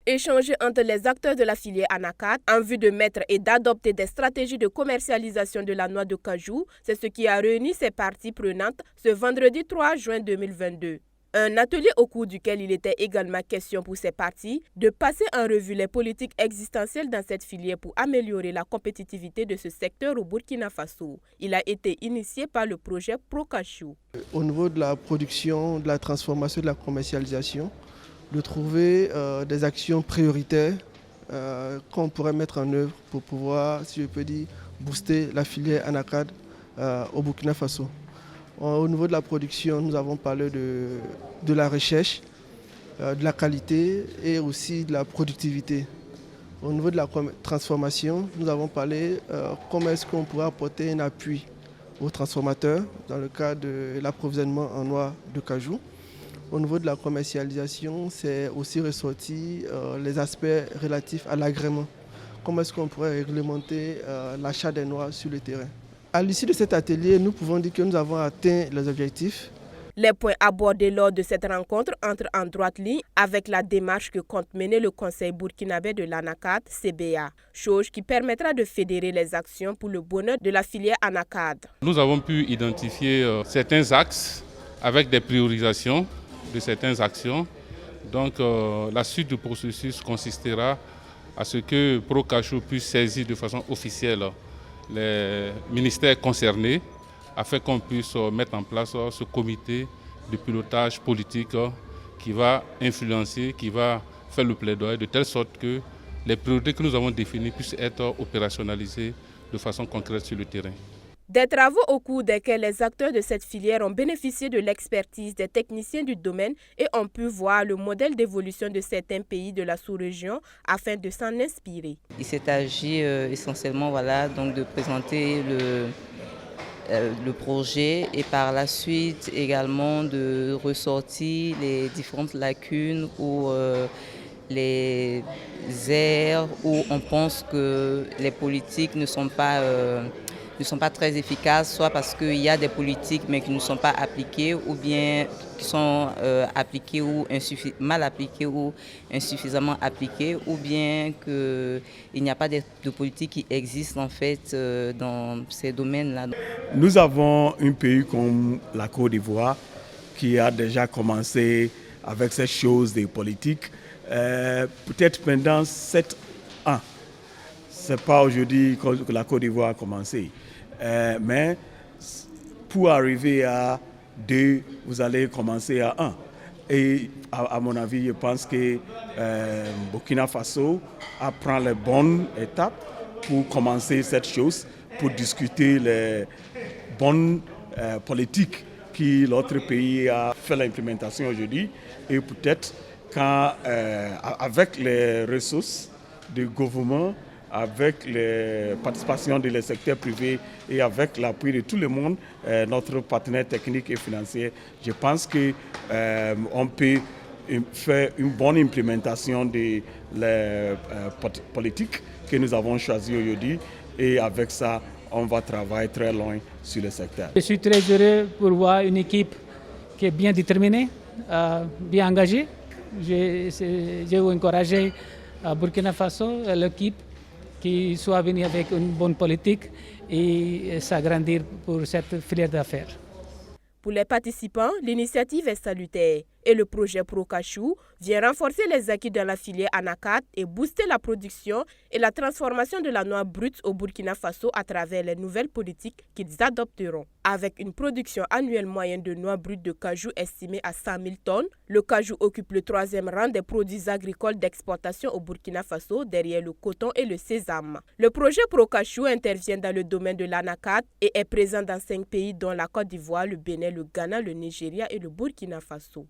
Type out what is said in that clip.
Échanger entre les acteurs de la filière anacarde en vue de mettre et d'adopter des stratégies de commercialisation de la noix de cajou, c'est ce qui a réuni ces parties prenantes ce vendredi 3 juin 2022. Un atelier au cours duquel il était également question pour ces parties de passer en revue les politiques existentielles dans cette filière pour améliorer la compétitivité de ce secteur au Burkina Faso. Il a été initié par le projet Procachou. Au niveau de la production, de la transformation, de la commercialisation, de trouver des actions prioritaires qu'on pourrait mettre en œuvre pour pouvoir, si je peux dire, booster la filière anacarde au Burkina Faso. Au niveau de la production, nous avons parlé de la recherche, de la qualité et aussi de la productivité. Au niveau de la transformation, nous avons parlé comment est-ce qu'on pourrait apporter un appui aux transformateurs dans le cadre de l'approvisionnement en noix de cajou. Au niveau de la commercialisation, c'est aussi ressorti les aspects relatifs à l'agrément. Comment est-ce qu'on pourrait réglementer l'achat des noix sur le terrain. À l'issue de cet atelier, nous pouvons dire que nous avons atteint les objectifs. Les points abordés lors de cette rencontre entrent en droite ligne avec la démarche que compte mener le Conseil burkinabé de l'anacarde, CBA, chose qui permettra de fédérer les actions pour le bonheur de la filière anacarde. Nous avons pu identifier certains axes avec des priorisations de certaines actions. Donc la suite du processus consistera à ce que Procachou puisse saisir de façon officielle les ministères concernés afin qu'on puisse mettre en place ce comité de pilotage politique qui va influencer, qui va faire le plaidoyer de telle sorte que les priorités que nous avons définies puissent être opérationnalisées de façon concrète sur le terrain. Des travaux au cours desquels les acteurs de cette filière ont bénéficié de l'expertise des techniciens du domaine et ont pu voir le modèle d'évolution de certains pays de la sous-région afin de s'en inspirer. Il s'est agi essentiellement donc de présenter le projet et par la suite également de ressortir les différentes lacunes ou les aires où on pense que les politiques ne sont pas très efficaces, soit parce qu'il y a des politiques mais qui ne sont pas appliquées ou bien qui sont appliquées ou mal appliquées ou insuffisamment appliquées, ou bien qu'il n'y a pas de politique qui existe en fait dans ces domaines-là. Nous avons un pays comme la Côte d'Ivoire qui a déjà commencé avec ces choses des politiques peut-être pendant 7 ans. Ce n'est pas aujourd'hui que la Côte d'Ivoire a commencé. Mais pour arriver à 2, vous allez commencer à 1. Et à mon avis, je pense que Burkina Faso prend les bonnes étapes pour commencer cette chose, pour discuter les bonnes politiques que l'autre pays a fait l'implémentation aujourd'hui. Et peut-être avec les ressources du gouvernement, avec la participation des secteurs privés et avec l'appui de tout le monde, notre partenaire technique et financier, je pense qu'on peut faire une bonne implémentation des politiques que nous avons choisies aujourd'hui, et avec ça, on va travailler très loin sur le secteur. Je suis très heureux pour voir une équipe qui est bien déterminée, bien engagée. J'ai encouragé à Burkina Faso, l'équipe, qui soit venue avec une bonne politique et s'agrandir pour cette filière d'affaires. Pour les participants, l'initiative est salutaire et le projet Procachou vient renforcer les acquis dans la filière anacarde et booster la production et la transformation de la noix brute au Burkina Faso à travers les nouvelles politiques qu'ils adopteront. Avec une production annuelle moyenne de noix brutes de cajou estimée à 100 000 tonnes, le cajou occupe le 3e rang des produits agricoles d'exportation au Burkina Faso derrière le coton et le sésame. Le projet Procachou intervient dans le domaine de l'anacarde et est présent dans 5 pays dont la Côte d'Ivoire, le Bénin, le Ghana, le Nigeria et le Burkina Faso.